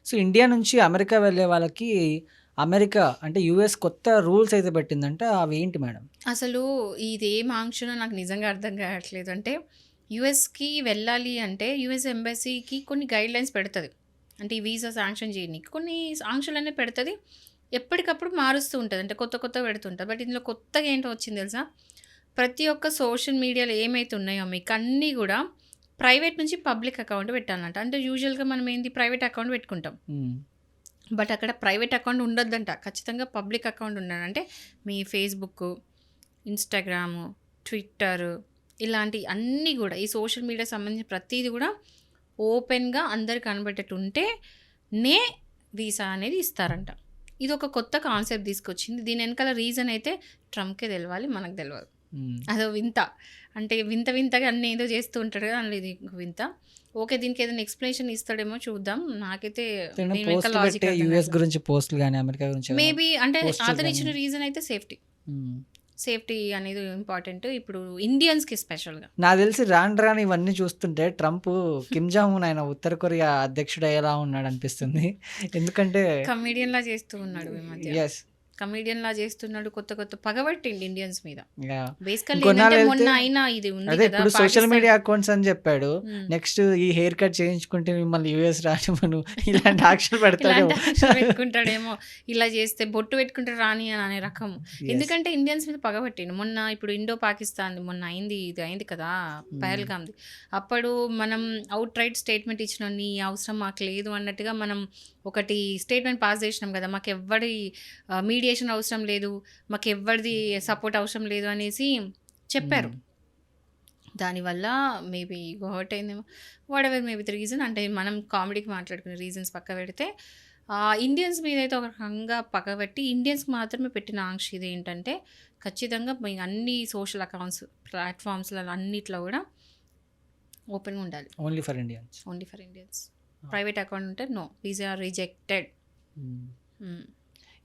So, India నుంచి America వెళ్ళే వాళ్ళకి అమెరికా అంటే యూఎస్ కొత్త రూల్స్ అయితే పెట్టిందంట. అవేంటి మేడం? అసలు ఇదేం ఆంక్షనో నాకు నిజంగా అర్థం కావట్లేదు. అంటే యూఎస్‌కి వెళ్ళాలి అంటే యూఎస్ ఎంబసీకి కొన్ని గైడ్‌లైన్స్ పెడతది. అంటే ఈ వీసా శాంక్షన్ చేయనీకి కొన్ని ఆంక్షలనేవి పెడతది. ఎప్పటికప్పుడు మారుస్తూ ఉంటది. అంటే కొత్తగా పెడుతుంటది. బట్ ఇందులో కొత్తగా ఏంటో వచ్చింది తెలుసా? ప్రతి ఒక్క సోషల్ మీడియాలో ఏమైతే ఉన్నాయో మీకు అన్నీ గూడా ప్రైవేట్ నుంచి పబ్లిక్ అకౌంట్ పెట్టాలంట. అంటే యూజువల్‌గా మనం ఏంది ప్రైవేట్ అకౌంట్ పెట్టుకుంటాం. హ్మ్. బట్ అక్కడ ప్రైవేట్ అకౌంట్ ఉండొద్దంట. ఖచ్చితంగా పబ్లిక్ అకౌంట్ ఉండాలి. అంటే మీ ఫేస్‌బుక్కు, ఇన్‌స్టాగ్రాము, ట్విట్టరు ఇలాంటి అన్నీ గూడా ఈ సోషల్ మీడియాకి సంబంధించిన ప్రతీది గూడా ఓపెన్‌గా అందరికి కనబడేటట్టు ఉంటేనే వీసా అనేది ఇస్తారంట. ఇదొక కొత్త కాన్సెప్ట్ తీసుకొచ్చింది. దీని వెనకాల రీజన్ అయితే ట్రంప్‌కే తెలవాలి. మనకు తెలవదు. హ్మ్. అదో వింత. అంటే వింతగా అన్నీ ఏదో చేస్తూ ఉంటాడు కదా! అందులో ఇది ఇంక వింత. ఓకే. దీనికి ఏదైనా ఎక్స్‌ప్లనేషన్ ఇస్తాడేమో చూద్దాం. నాకైతే తను దీని వెనకాల పోస్ట్‌లు లాజిక్ పెట్టే అర్థం యూఎస్ కావట్లేదు. గురించి పోస్ట్‌లు గాని, అమెరికా గురించి ఏమైనా మేబీ అంటే పోస్టులు అతను గాని ఇచ్చిన రీజన్ అయితే సేఫ్టీ. హ్మ్. సేఫ్టీ అనేది ఇంపార్టెంట్. ఇప్పుడు ఇండియన్స్‌కి స్పెషల్‌గా. నాకు తెలిసి రాను రాను ఇవన్నీ చూస్తుంటే ట్రంప్ కిమ్ జాంగ్ ఉన్ ఆయన ఉత్తర కొరియా అధ్యక్షుడయ్యేలా ఉన్నాడనిపిస్తుంది. ఎందుకంటే కమెడియన్‌లా చేస్తూ ఉన్నాడు ఈ మధ్య. యెస్. కమెడియన్‌లా చేస్తున్నాడు. కొత్త పగబట్టిండు ఇండియన్స్ మీద. యాహ్! బేసికల్లీ ఏందంటే ఇంకొన్నాళ్ళెళ్తే మొన్న అయినా ఇది ఉంది అదే కదా! ఇప్పుడు సోషల్ పాకిస్తాన్. మీడియా అకౌంట్స్ అని చెప్పాడు. హ్మ్. నెక్స్ట్ ఈ హెయిర్ కట్ చేయించుకుంటే మిమ్మల్ని యూఎస్ రానివ్వను ఇలాంటి ఆంక్షలు పెడతాడేమో. ఇలాంటి ఆంక్షలు పెట్టుకుంటాడేమో. ఇలా చేస్తే బొట్టు పెట్టుకుంటే రాని అనే రకం. యెస్. ఎందుకంటే ఇండియన్స్ మీద పగబట్టిండు. మొన్న ఇప్పుడు ఇండో పాకిస్తాన్‌ది మొన్న ఇది అయింది కదా! హ్మ్. పహల్గామ్‌ది. అప్పుడు మనం ఔట్ రైట్ స్టేట్మెంట్ ఇచ్చినాం. నీ అవసరం మాకు లేదు అన్నట్టుగా మనం ఒకటి స్టేట్మెంట్ పాస్ చేసినాం కదా! మాకెవ్వడి మీడియేషన్ అవసరం లేదు. మాకెవ్వరిది సపోర్ట్ అవసరం లేదు అనేసి చెప్పారు. హ్మ్. దానివల్ల మేబీ ఈగో హర్ట్ అయిందేమో. Whatever maybe the reason. అంటే మనం కామెడీకి మాట్లాడుకునే రీజన్స్ పక్కన పెడితే ఇండియన్స్ మీదైతే ఒక రకంగా పక్కబెట్టి ఇండియన్స్‌కి మాత్రమే పెట్టిన ఆంక్ష ఇదేంటంటే ఖచ్చితంగా మీ అన్ని సోషల్ అకౌంట్స్, ప్లాట్‌ఫామ్స్‌లలో అన్నిట్లో కూడా ఓపెన్‌గా ఉండాలి. Only for Indians. Only for Indians. Private account ఉంటే no. Visa are rejected. Hmm. Hmm.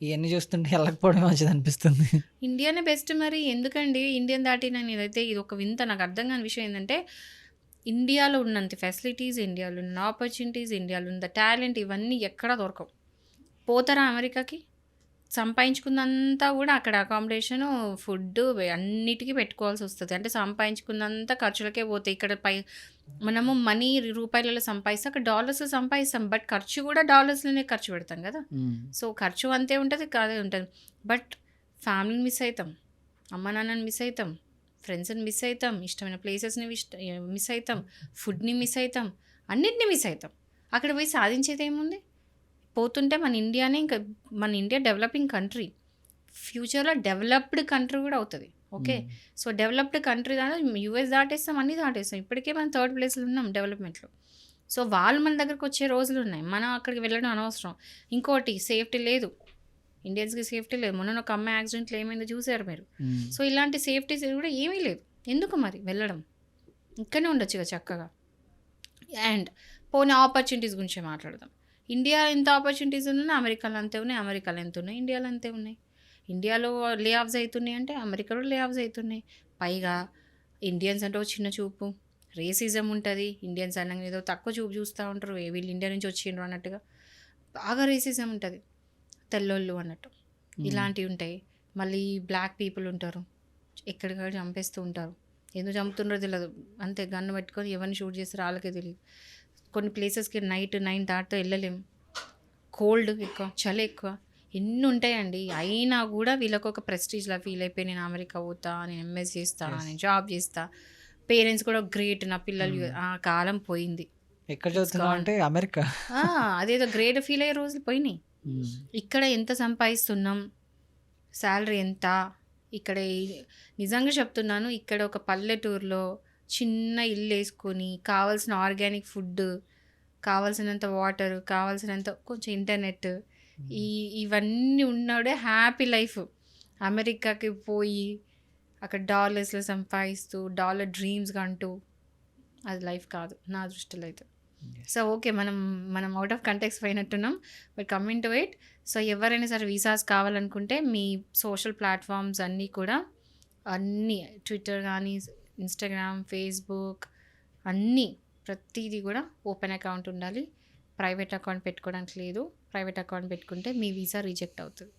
ఇయన్నీ చూస్తుంటే ఎళ్ళకపోవడమే మంచిదనిపిస్తుంది. ఇండియానే బెస్ట్ మరి. ఎందుకండి ఇండియన్ దాటి నేనైతే ఇదొక వింత నాకు అర్థం కాని విషయం ఏందంటే, ఇండియాలో ఉన్నంత ఫెసిలిటీస్, ఇండియాలో ఉన్న ఆపర్చునిటీస్, ఇండియాలో ఉన్న టాలెంట్ ఇవన్నీ ఎక్కడా దొరకవు. పోతారా అమెరికాకి? సంపాదించుకున్నంతా గూడా అక్కడ అకామిడేషను, ఫుడ్డు అన్నిటికి పెట్టుకోవాల్సొస్తది. అంటే సంపాదించుకున్నంత ఖర్చులకే పోతాయి. ఇక్కడ మనము మనీ రూపాయలలో సంపాదిస్తే అక్కడ డాలర్స్‌లో సంపాదిస్తాం. బట్ ఖర్చు గూడా డాలర్స్‌లోనే ఖర్చు పెడతాం గదా! హ్మ్. సో, ఖర్చు అంతే ఉంటది. అదే ఉంటది. బట్ ఫ్యామిలీని మిస్ అయితాం. అమ్మానాన్నని మిస్ అయితాం. ఫ్రెండ్స్‌ని మిస్ అయితాం. ఇష్టమైన ప్లేసెస్‌ని మిస్ అయితాం. ఫుడ్‌ని మిస్ అయితాం. అన్నిటిని మిస్ అయితాం. అక్కడ పోయి సాధించేదేముంది? పోతుంటే మన ఇండియా డెవలపింగ్ కంట్రీ. ఫ్యూచర్‌లో డెవలప్డ్ కంట్రీ గూడా అవుతది. ఓకే. హ్మ్. సో, డెవలప్డ్ కంట్రీ యూఎస్ దాటేస్తాం, అన్నీ దాటేస్తాం. ఇప్పటికే మనం థర్డ్ ప్లేస్‌లో ఉన్నాం డెవలప్‌మెంట్‌లో. సో, వాళ్ళు మన దగ్గరకొచ్చే రోజులున్నాయి. మనం అక్కడికి వెళ్ళడం అనవసరం. ఇంకోటి సేఫ్టీ లేదు. ఇండియన్స్‌కి సేఫ్టీ లేదు. మొన్ననే ఒక అమ్మాయి యాక్సిడెంట్‌లో ఏమైందో చూసారు మీరు. హ్మ్. సో, ఇలాంటి సేఫ్టీస్ కూడా ఏమీ లేదు. ఎందుకు మరి వెళ్ళడం? ఇక్కడనే ఉండొచ్చుగా చక్కగా. అండ్ పోనీ ఆపర్చునిటీస్ గురించే మాట్లాడదాం. ఇండియా ఎంత ఆపర్చునిటీస్ ఉన్నాయి, అమెరికాలో అంతే ఉన్నాయి. అమెరికాలో ఎంత ఉన్నాయి, ఇండియాలో అంతే ఉన్నాయి. ఇండియాలో లే ఆఫ్స్ అయితున్నాయి అంటే అమెరికాలో లే ఆఫ్స్ అయితున్నాయి. పైగా ఇండియన్స్ అంటే ఒక చిన్న చూపు, రేసిజం ఉంటుంది. ఇండియన్స్ అనగా ఏదో తక్కువ చూపు చూస్తూ ఉంటారు. వీళ్ళు ఇండియా నుంచి వచ్చిండ్రు అన్నట్టుగా. బాగా రేసిజం ఉంటుంది. తెల్లోళ్ళు అన్నట్టు. హ్మ్. ఇలాంటివి ఉంటాయి. మళ్ళీ బ్లాక్ పీపుల్ ఉంటారు. ఎక్కడికక్కడ చంపేస్తూ ఉంటారు. ఎందుకు చంపుతుండ్రో తెలదు. అంతే గన్ పెట్టుకొని ఎవరిని షూట్ చేస్తారో ఆళ్ళకే తెలీదు. కొన్ని ప్లేసెస్‌కి నైట్ 9 దాటితే ఎళ్ళలేము. కోల్డ్ ఎక్కువ, చలి ఎక్కువ. ఎన్ని ఉంటాయండి. అయినా గూడా వీళ్ళకొక ప్రెస్టీజ్‌లా ఫీల్ అయిపోయి నేను అమెరికా పోతా, నేను ఎంఎస్ చేస్తా, యెస్. నేను జాబ్ చేస్తా. పేరెంట్స్ కూడా గ్రేట్ నా పిల్లలు హ్మ్. ఆ కాలం పోయింది. ఎక్కడ ఇట్స్ చదువుతున్నావు గాన్. అంటే అమెరికా. ఆ! అదేదో గ్రేట్ ఫీల్ అయ్యే రోజులు పోయినాయి. హ్మ్. ఇక్కడ ఎంత సంపాదిస్తున్నాం? సాలరీ ఎంత? ఇక్కడ నిజంగా చెప్తున్నాను. ఇక్కడ ఒక పల్లెటూరులో చిన్న ఇల్లేసుకొని, కావాల్సిన ఆర్గానిక్ ఫుడ్డు, కావాల్సినంత వాటరు, కావాల్సినంత కొంచెం ఇంటర్నెట్ హ్మ్. ఈ ఇవన్నీ ఉన్నోడే హ్యాపీ లైఫ్. అమెరికాకి పోయి, అక్కడ డాలర్స్‌లో సంపాదిస్తూ, డాలర్ డ్రీమ్స్ కంటూ అది లైఫ్ కాదు నా దృష్టిలో అయితే. యెస్. So, okay. మనం ఔట్ ఆఫ్ కంటెక్స్ట్ పోయినట్టున్నాం. But coming to it, so, ఎవరైనా సరే వీసాస్ కావాలనుకుంటే మీ సోషల్ ప్లాట్‌ఫార్మ్స్ అన్నీ కూడా అన్నీ ట్విట్టర్ గానీ, ఇన్‌స్టాగ్రామ్, ఫేస్‌బుక్ అన్నీ ప్రతీది గూడా ఓపెన్ అకౌంట్ ఉండాలి. ప్రైవేట్ అకౌంట్ పెట్టుకోవడానికి లేదు. ప్రైవేట్ అకౌంట్ పెట్టుకుంటే మీ వీసా రిజెక్ట్ అవుతుంది.